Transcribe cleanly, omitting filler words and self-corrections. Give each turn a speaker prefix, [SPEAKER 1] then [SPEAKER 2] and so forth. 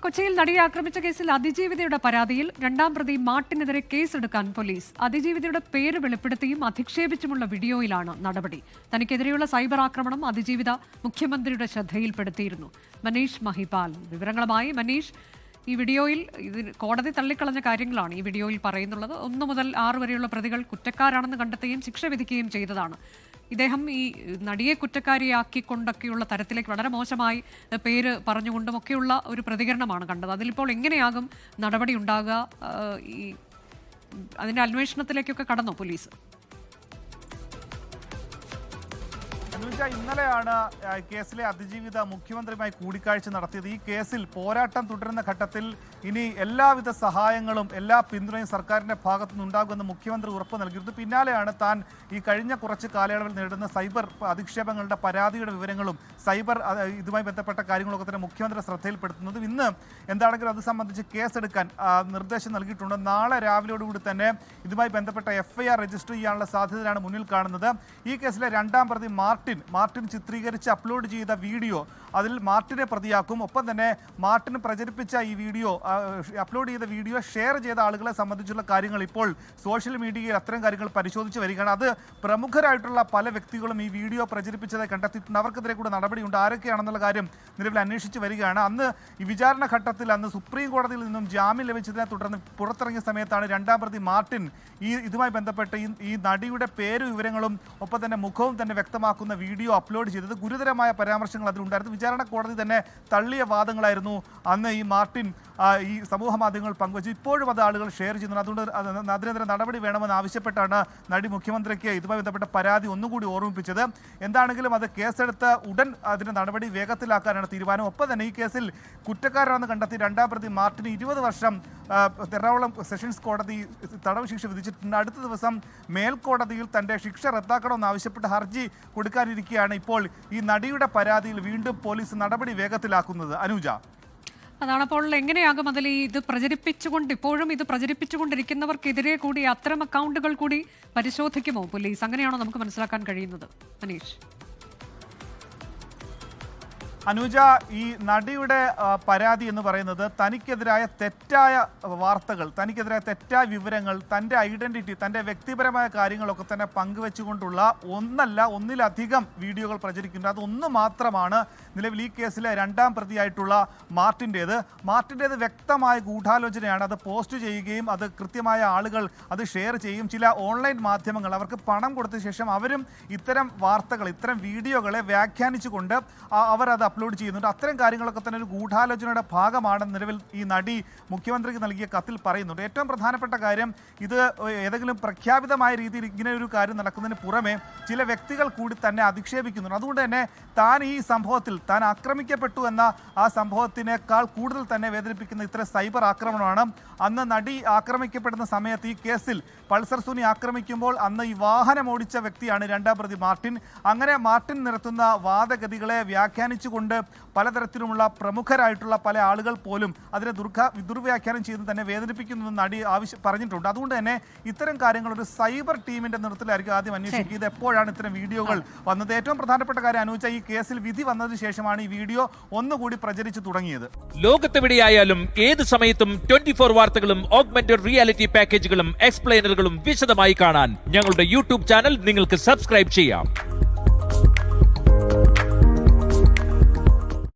[SPEAKER 1] കൊച്ചിയിൽ നടിയെ ആക്രമിച്ച കേസിൽ അതിജീവിതയുടെ പരാതിയിൽ രണ്ടാം പ്രതി മാർട്ടിനെതിരെ കേസെടുക്കാൻ പോലീസ്. അതിജീവിതയുടെ പേര് വെളിപ്പെടുത്തിയും അധിക്ഷേപിച്ചുമുള്ള വീഡിയോയിലാണ് നടപടി. തനിക്കെതിരെയുള്ള സൈബർ ആക്രമണം അതിജീവിത മുഖ്യമന്ത്രിയുടെ ശ്രദ്ധയിൽപ്പെടുത്തിയിരുന്നു. മനീഷ് മഹിപാൽ വിവരങ്ങളുമായി. മനീഷ്, ഈ വീഡിയോയിൽ കോടതി തള്ളിക്കളഞ്ഞ കാര്യങ്ങളാണ് ഈ വീഡിയോയിൽ പറയുന്നുള്ളത്. 1 മുതൽ 6 വരെയുള്ള പ്രതികൾ കുറ്റക്കാരാണെന്ന് കണ്ടെത്തുകയും ശിക്ഷ വിധിക്കുകയും ചെയ്തതാണ്. ഇദ്ദേഹം ഈ നടിയെ കുറ്റക്കാരിയാക്കിക്കൊണ്ടൊക്കെയുള്ള തരത്തിലേക്ക് വളരെ മോശമായി പേര് പറഞ്ഞുകൊണ്ടുമൊക്കെയുള്ള ഒരു പ്രതികരണമാണ് കണ്ടത്. അതിലിപ്പോൾ എങ്ങനെയാകും നടപടി ഉണ്ടാകുക? ഈ അതിൻ്റെ അന്വേഷണത്തിലേക്കൊക്കെ കടന്നോ പോലീസ്?
[SPEAKER 2] ഇന്നലെയാണ് കേസിലെ അതിജീവിത മുഖ്യമന്ത്രിയുമായി കൂടിക്കാഴ്ച നടത്തിയത്. ഈ കേസിൽ പോരാട്ടം തുടരുന്ന ഘട്ടത്തിൽ ഇനി എല്ലാവിധ സഹായങ്ങളും എല്ലാ പിന്തുണയും സർക്കാരിന്റെ ഭാഗത്തു നിന്നുണ്ടാകുമെന്ന് മുഖ്യമന്ത്രി ഉറപ്പ് നൽകിയിരുന്നു. പിന്നാലെയാണ് താൻ ഈ കഴിഞ്ഞ കുറച്ച് കാലയളവിൽ നേരിടുന്ന സൈബർ അധിക്ഷേപങ്ങളുടെ പരാതിയുടെ വിവരങ്ങളും സൈബർ ഇതുമായി ബന്ധപ്പെട്ട കാര്യങ്ങളൊക്കെ തന്നെ മുഖ്യമന്ത്രി ശ്രദ്ധയിൽപ്പെടുത്തുന്നതും. ഇന്ന് എന്താണെങ്കിലും അത് സംബന്ധിച്ച് കേസെടുക്കാൻ നിർദ്ദേശം നൽകിയിട്ടുണ്ട്. നാളെ രാവിലെയോടുകൂടി തന്നെ ഇതുമായി ബന്ധപ്പെട്ട FIR രജിസ്റ്റർ ചെയ്യാനുള്ള സാധ്യതയാണ് മുന്നിൽ കാണുന്നത്. ഈ കേസിലെ രണ്ടാം പ്രതി മാർട്ടിൻ ചിത്രീകരിച്ച് അപ്ലോഡ് ചെയ്ത വീഡിയോ, അതിൽ മാർട്ടിനെ പ്രതിയാക്കും. ഒപ്പം തന്നെ മാർട്ടിൻ പ്രചരിപ്പിച്ച ഈ വീഡിയോ, അപ്ലോഡ് ചെയ്ത വീഡിയോ ഷെയർ ചെയ്ത ആളുകളെ സംബന്ധിച്ചുള്ള കാര്യങ്ങൾ ഇപ്പോൾ സോഷ്യൽ മീഡിയയിൽ അത്തരം കാര്യങ്ങൾ പരിശോധിച്ച് വരികയാണ്. അത് പ്രമുഖരായിട്ടുള്ള പല വ്യക്തികളും ഈ വീഡിയോ പ്രചരിപ്പിച്ചതായി കണ്ടെത്തിയിട്ടുണ്ട്. അവർക്കെതിരെ കൂടെ നടപടിയുണ്ട്. ആരൊക്കെയാണെന്നുള്ള കാര്യം നിലവിൽ അന്വേഷിച്ച് വരികയാണ്. അന്ന് ഈ വിചാരണ ഘട്ടത്തിൽ അന്ന് സുപ്രീം കോടതിയിൽ നിന്നും ജാമ്യം ലഭിച്ചതിനെ തുടർന്ന് പുറത്തിറങ്ങിയ സമയത്താണ് രണ്ടാം പ്രതി മാർട്ടിൻ ഇതുമായി ബന്ധപ്പെട്ട് ഈ നടിയുടെ പേര് വിവരങ്ങളും ഒപ്പം തന്നെ മുഖവും തന്നെ വ്യക്തമാക്കുന്ന വീഡിയോ അപ്ലോഡ് ചെയ്തത്. ഗുരുതരമായ പരാമർശങ്ങൾ അതിലുണ്ടായിരുന്നു. വിചാരണ കോടതി തന്നെ തള്ളിയ വാദങ്ങളായിരുന്നു അന്ന് ഈ മാർട്ടിൻ ഈ സമൂഹ മാധ്യമങ്ങൾ പങ്കുവച്ചു. ഇപ്പോഴും അത് ആളുകൾ ഷെയർ ചെയ്യുന്നു. അതുകൊണ്ട് അതിനെതിരെ നടപടി വേണമെന്ന് ആവശ്യപ്പെട്ടാണ് നടി മുഖ്യമന്ത്രിക്ക് ഇതുമായി ബന്ധപ്പെട്ട പരാതി ഒന്നുകൂടി ഓർമ്മിപ്പിച്ചത്. എന്താണെങ്കിലും അത് കേസെടുത്ത് ഉടൻ അതിന്റെ നടപടി വേഗത്തിലാക്കാനാണ് തീരുമാനം. ഒപ്പം തന്നെ ഈ കേസിൽ കുറ്റക്കാരാണെന്ന് കണ്ടെത്തി രണ്ടാം പ്രതി മാർട്ടിന് 20 വർഷം എറണാകുളം സെഷൻസ് കോടതി തടവ് ശിക്ഷ വിധിച്ചിട്ടുണ്ട്. അടുത്ത ദിവസം മേൽക്കോടതിയിൽ തന്റെ ശിക്ഷ റദ്ദാക്കണമെന്ന് ആവശ്യപ്പെട്ട് ഹർജി കൊടുക്കാനിരിക്കെയാണ് ഇപ്പോൾ ഈ നടിയുടെ പരാതിയിൽ വീണ്ടും പോലീസ് നടപടി വേഗത്തിലാക്കുന്നത്. അനുജ,
[SPEAKER 1] അതാണ്. അപ്പോൾ എങ്ങനെയാകും അതിൽ ഇപ്പോഴും ഇത് പ്രചരിപ്പിച്ചുകൊണ്ടിരിക്കുന്നവർക്കെതിരെ കൂടി അത്തരം അക്കൗണ്ടുകൾ കൂടി പരിശോധിക്കുമോ പോലീസ്? അങ്ങനെയാണോ നമുക്ക് മനസ്സിലാക്കാൻ കഴിയുന്നത്? മനീഷ്.
[SPEAKER 2] അനുജ, ഈ നടിയുടെ പരാതി എന്ന് പറയുന്നത് തനിക്കെതിരായ തെറ്റായ വാർത്തകൾ, തനിക്കെതിരായ തെറ്റായ വിവരങ്ങൾ, തൻ്റെ ഐഡന്റിറ്റി, തൻ്റെ വ്യക്തിപരമായ കാര്യങ്ങളൊക്കെ തന്നെ പങ്കുവെച്ചുകൊണ്ടുള്ള ഒന്നിലധികം വീഡിയോകൾ പ്രചരിക്കുന്നത്. അതൊന്ന് മാത്രമാണ് നിലവിൽ ഈ കേസിലെ രണ്ടാം പ്രതിയായിട്ടുള്ള മാർട്ടിൻ്റേത് വ്യക്തമായ ഗൂഢാലോചനയാണ്. അത് പോസ്റ്റ് ചെയ്യുകയും അത് കൃത്യമായ ആളുകൾ അത് ഷെയർ ചെയ്യും. ചില ഓൺലൈൻ മാധ്യമങ്ങൾ അവർക്ക് പണം കൊടുത്ത ശേഷം അവരും ഇത്തരം വാർത്തകൾ, ഇത്തരം വീഡിയോകളെ വ്യാഖ്യാനിച്ചുകൊണ്ട് അവർ അത് അപ്ലോഡ് ചെയ്യുന്നുണ്ട്. അത്തരം കാര്യങ്ങളൊക്കെ തന്നെ ഒരു ഗൂഢാലോചനയുടെ ഭാഗമാണെന്ന് നിലവിൽ ഈ നടി മുഖ്യമന്ത്രിക്ക് നൽകിയ കത്തിൽ പറയുന്നുണ്ട്. ഏറ്റവും പ്രധാനപ്പെട്ട കാര്യം, ഇത് ഏതെങ്കിലും പ്രഖ്യാപിതമായ രീതിയിൽ ഇങ്ങനെ ഒരു കാര്യം നടക്കുന്നതിന് പുറമെ ചില വ്യക്തികൾ കൂടി തന്നെ അധിക്ഷേപിക്കുന്നുണ്ട്. അതുകൊണ്ട് തന്നെ താൻ ഈ സംഭവത്തിൽ താൻ ആക്രമിക്കപ്പെട്ടു എന്ന ആ സംഭവത്തിനേക്കാൾ കൂടുതൽ തന്നെ വേദനിപ്പിക്കുന്ന ഇത്തരം സൈബർ ആക്രമണമാണ്. അന്ന് നടി ആക്രമിക്കപ്പെടുന്ന സമയത്ത് ഈ കേസിൽ പൾസർ സുനി ആക്രമിക്കുമ്പോൾ അന്ന് ഈ വാഹനം ഓടിച്ച വ്യക്തിയാണ് രണ്ടാം പ്രതി മാർട്ടിൻ. അങ്ങനെ മാർട്ടിൻ നിരത്തുന്ന വാദഗതികളെ വ്യാഖ്യാനിച്ചുകൊണ്ട് പലതരത്തിലുമുള്ള പ്രമുഖരായിട്ടുള്ള പല ആളുകൾ പോലും അതിനെ ദുർവ്യാഖ്യാനം ചെയ്ത് തന്നെ വേദനിപ്പിക്കുന്നു നടി പറഞ്ഞിട്ടുണ്ട്. അതുകൊണ്ട് തന്നെ ഇത്തരം കാര്യങ്ങൾ ഒരു സൈബർ ടീമിന്റെ നേതൃത്വത്തിലായിരിക്കും ആദ്യം അന്വേഷിക്കുക. ഇത് എപ്പോഴാണ് ഇത്തരം വീഡിയോകൾ വന്നത്? ഏറ്റവും പ്രധാനപ്പെട്ട കാര്യം അനുവദിച്ച ഈ കേസിൽ വിധി വന്നതിന് ശേഷമാണ് ഈ വീഡിയോ ഒന്നുകൂടി പ്രചരിച്ചു തുടങ്ങിയത്.
[SPEAKER 3] ലോകത്തെവിടെയായാലും ഏത് സമയത്തും 24 വാർത്തകളും ഓഗ്മെന്റഡ് റിയാലിറ്റി പാക്കേജുകളും എക്സ്പ്ലെയിനറുകളും വിശദമായി കാണാൻ ഞങ്ങളുടെ യൂട്യൂബ് ചാനൽ നിങ്ങൾക്ക് സബ്സ്ക്രൈബ് ചെയ്യാം.